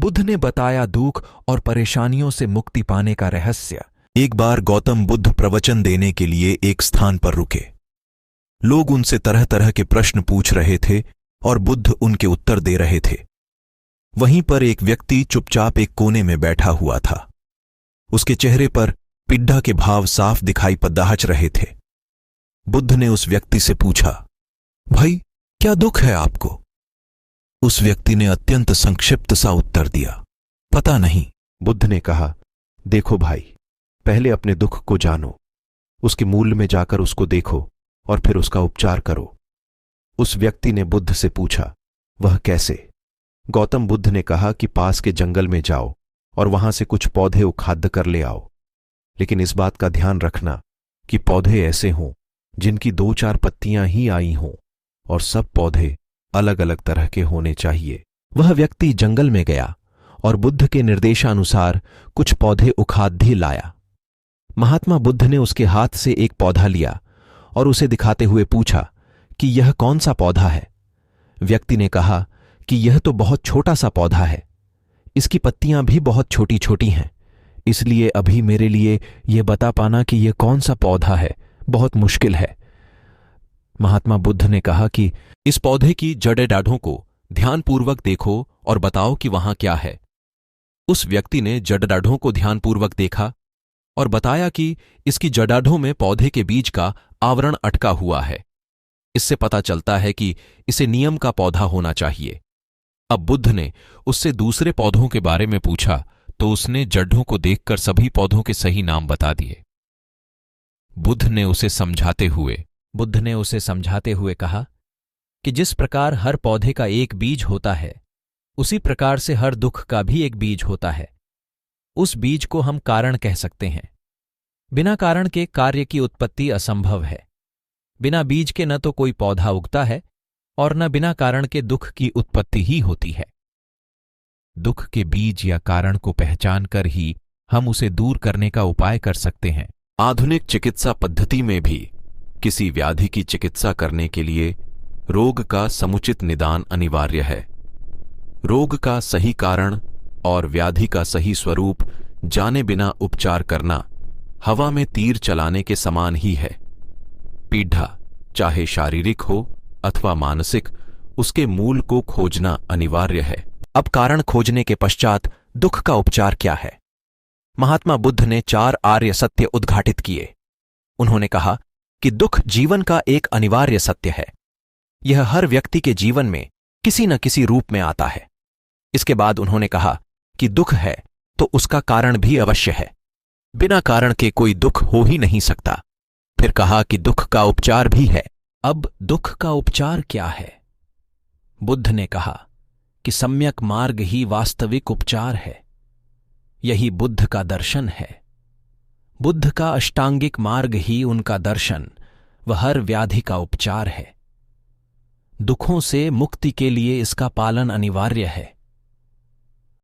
बुद्ध ने बताया दुख और परेशानियों से मुक्ति पाने का रहस्य। एक बार गौतम बुद्ध प्रवचन देने के लिए एक स्थान पर रुके। लोग उनसे तरह तरह के प्रश्न पूछ रहे थे और बुद्ध उनके उत्तर दे रहे थे। वहीं पर एक व्यक्ति चुपचाप एक कोने में बैठा हुआ था। उसके चेहरे पर पीड़ा के भाव साफ दिखाई पदाहच रहे थे। बुद्ध ने उस व्यक्ति से पूछा, भाई क्या दुख है आपको? उस व्यक्ति ने अत्यंत संक्षिप्त सा उत्तर दिया, पता नहीं। बुद्ध ने कहा, देखो भाई, पहले अपने दुख को जानो, उसके मूल में जाकर उसको देखो और फिर उसका उपचार करो। उस व्यक्ति ने बुद्ध से पूछा, वह कैसे? गौतम बुद्ध ने कहा कि पास के जंगल में जाओ और वहां से कुछ पौधे उखाड़ कर ले आओ, लेकिन इस बात का ध्यान रखना कि पौधे ऐसे हों जिनकी 2-4 पत्तियां ही आई हों और सब पौधे अलग अलग तरह के होने चाहिए। वह व्यक्ति जंगल में गया और बुद्ध के निर्देशानुसार कुछ पौधे उखाड़ भी लाया। महात्मा बुद्ध ने उसके हाथ से एक पौधा लिया और उसे दिखाते हुए पूछा कि यह कौन सा पौधा है? व्यक्ति ने कहा कि यह तो बहुत छोटा सा पौधा है, इसकी पत्तियां भी बहुत छोटी छोटी हैं, इसलिए अभी मेरे लिए यह बता पाना कि यह कौन सा पौधा है बहुत मुश्किल है। महात्मा बुद्ध ने कहा कि इस पौधे की जड़े डाढ़ों को ध्यानपूर्वक देखो और बताओ कि वहां क्या है। उस व्यक्ति ने जड़ डाढ़ों को ध्यानपूर्वक देखा और बताया कि इसकी जड़ाढ़ों में पौधे के बीज का आवरण अटका हुआ है। इससे पता चलता है कि इसे नियम का पौधा होना चाहिए। अब बुद्ध ने उससे दूसरे पौधों के बारे में पूछा तो उसने जड़ों को देखकर सभी पौधों के सही नाम बता दिए। बुद्ध ने उसे समझाते हुए कहा कि जिस प्रकार हर पौधे का एक बीज होता है, उसी प्रकार से हर दुख का भी एक बीज होता है। उस बीज को हम कारण कह सकते हैं। बिना कारण के कार्य की उत्पत्ति असंभव है। बिना बीज के न तो कोई पौधा उगता है और न बिना कारण के दुख की उत्पत्ति ही होती है। दुख के बीज या कारण को पहचान कर ही हम उसे दूर करने का उपाय कर सकते हैं। आधुनिक चिकित्सा पद्धति में भी किसी व्याधि की चिकित्सा करने के लिए रोग का समुचित निदान अनिवार्य है। रोग का सही कारण और व्याधि का सही स्वरूप जाने बिना उपचार करना हवा में तीर चलाने के समान ही है। पीड़ा चाहे शारीरिक हो अथवा मानसिक, उसके मूल को खोजना अनिवार्य है। अब कारण खोजने के पश्चात दुख का उपचार क्या है? महात्मा बुद्ध ने 4 आर्य सत्य उद्घाटित किए। उन्होंने कहा कि दुख जीवन का एक अनिवार्य सत्य है। यह हर व्यक्ति के जीवन में किसी न किसी रूप में आता है। इसके बाद उन्होंने कहा कि दुख है तो उसका कारण भी अवश्य है। बिना कारण के कोई दुख हो ही नहीं सकता। फिर कहा कि दुख का उपचार भी है। अब दुख का उपचार क्या है? बुद्ध ने कहा कि सम्यक मार्ग ही वास्तविक उपचार है। यही बुद्ध का दर्शन है। बुद्ध का अष्टांगिक मार्ग ही उनका दर्शन व हर व्याधि का उपचार है। दुखों से मुक्ति के लिए इसका पालन अनिवार्य है।